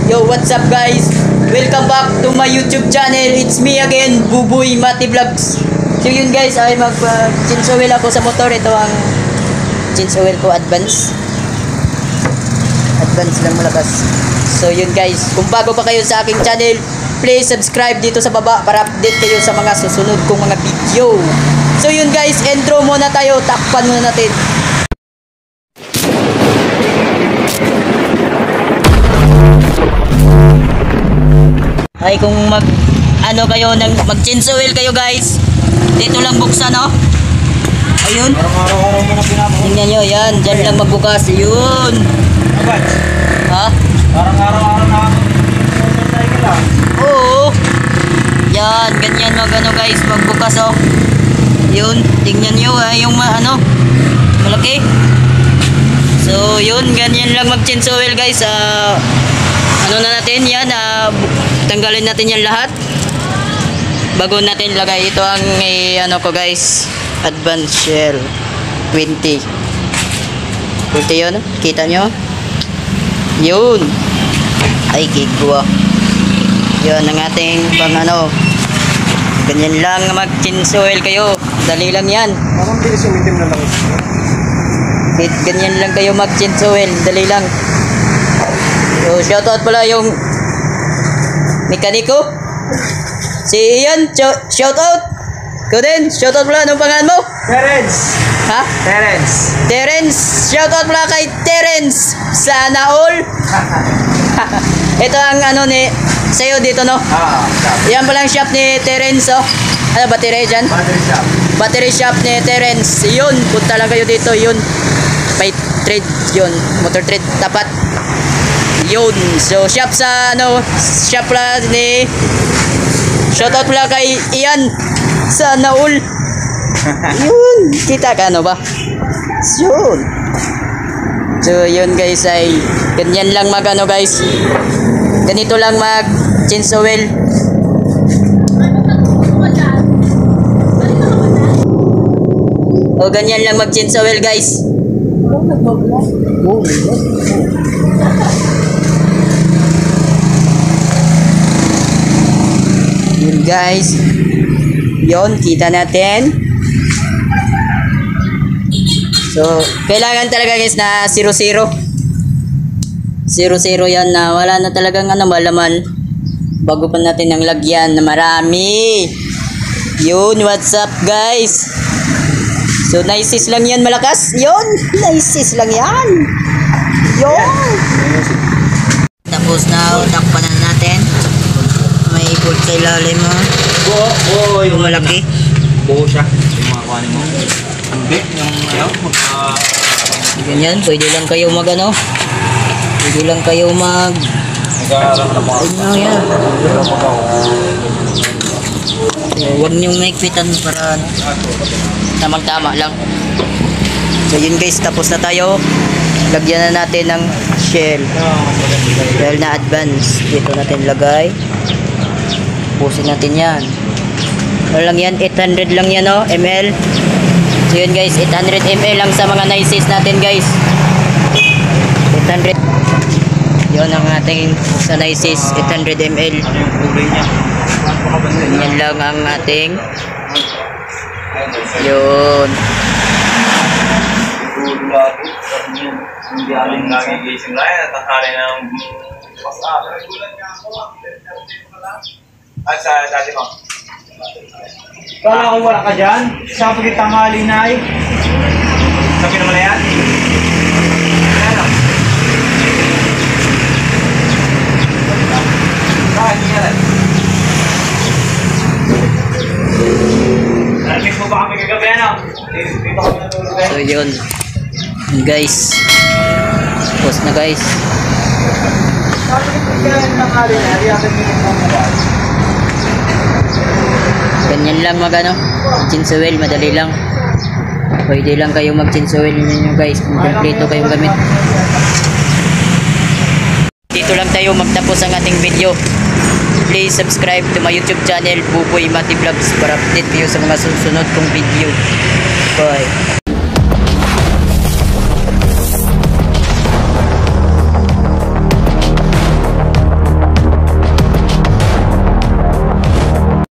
Yo, what's up guys? Welcome back to my YouTube channel. It's me again, Buboy Mati Vlogs. So yun guys, ay mag-change oil ako sa motor. Ito ang change oil ko, advance lang malakas. So yun guys, kung bago pa kayo sa aking channel, please subscribe dito sa baba para update kayo sa mga susunod kong mga video. So yun guys, intro muna tayo. Takpan muna natin. Ay kung kayo mag-change oil kayo guys, dito lang buksan, no? Ayun. Araw-araw mo na pinapakita. Tingnan nyo, yan. Diyan lang magbukas. Yun. Ha? Parang araw-araw na motorcycle lang. Oo. Yan. Ganyan guys. Magbukas, oh. Yun. Tingnan nyo, yung malaki. So, yun. Ganyan lang mag-change oil guys. Ano na natin yan, tanggalin natin yan lahat bago natin lagay. Ito ang ko guys, advance shell 20 yun, kita nyo yun. Ay gigwa, yun ang ating ganyan lang mag change oil kayo, dali lang yan. Parang bilis yung itim na lang. Ganyan lang kayo mag change oil, dali lang. So, shoutout pala yung mekaniko. Si Ian, shoutout. Ikaw din, shoutout pala. Anong pangalan mo? Terence. Ha? Terence. Shoutout pala kay Terence. Sana all. Ito ang sa'yo dito, no? Yan palang shop ni Terence, oh. Ano, battery dyan? Battery shop ni Terence. Yun, punta lang kayo dito, yun. May trade, yun. Motor trade, tapat. Yun. So, shop pala ni shoutout pala kay Ian sa Naul. Yun. Kita ka, ba? Yun. So, yun guys ay ganyan lang guys. Ganito lang mag change oil. O, ganyan lang mag change oil guys. Yun guys, yun, kita natin. So, kailangan talaga guys na 0-0 yan, na wala na talagang malaman bago pa natin ang lagyan na marami. Yun, what's up guys? So, naisis lang yan malakas. Yun, naisis lang yan. Yun. Tapos na, takpan na natin. May bolt sa ilalim mo. Yung malaki. Buo siya. Yung mga kuhanin mo. Hindi. Ganyan, pwede lang kayo pwede lang kayo nag-aaral na mga. Yan. Huwag niyong maikpitan para tamang-tama lang. So yun guys, tapos na tayo. Lagyan na natin ng shell. Shell na advance. Dito natin lagay. Pusin natin yan. Ano lang yan? 800 lang yan, ml. So yun guys, 800 ml lang sa mga naisis natin guys. 800. Yun ang ating sa naisis, 800 ml. Ganyan lang ang ating. Yun. Hindi aling nagigising lang. Natakari ng WhatsApp. At sa dati mo. Kala ko wala ka dyan. Sa pagkitangali na ay. Sabi naman na yan. Ano? Bakit niya rin? Narinig mo ba kami kagabi, ano? Dito kami natulog. So yun guys, post na guys. Ganyan lang change oil, madali lang. Pwede lang kayo mag change oil ninyo guys kung kompleto kayong gamit. Dito lang tayo magtapos ang ating video. Please subscribe to my YouTube channel, Buboy Mati Vlogs, para update kayo sa mga susunod kong video. Bye.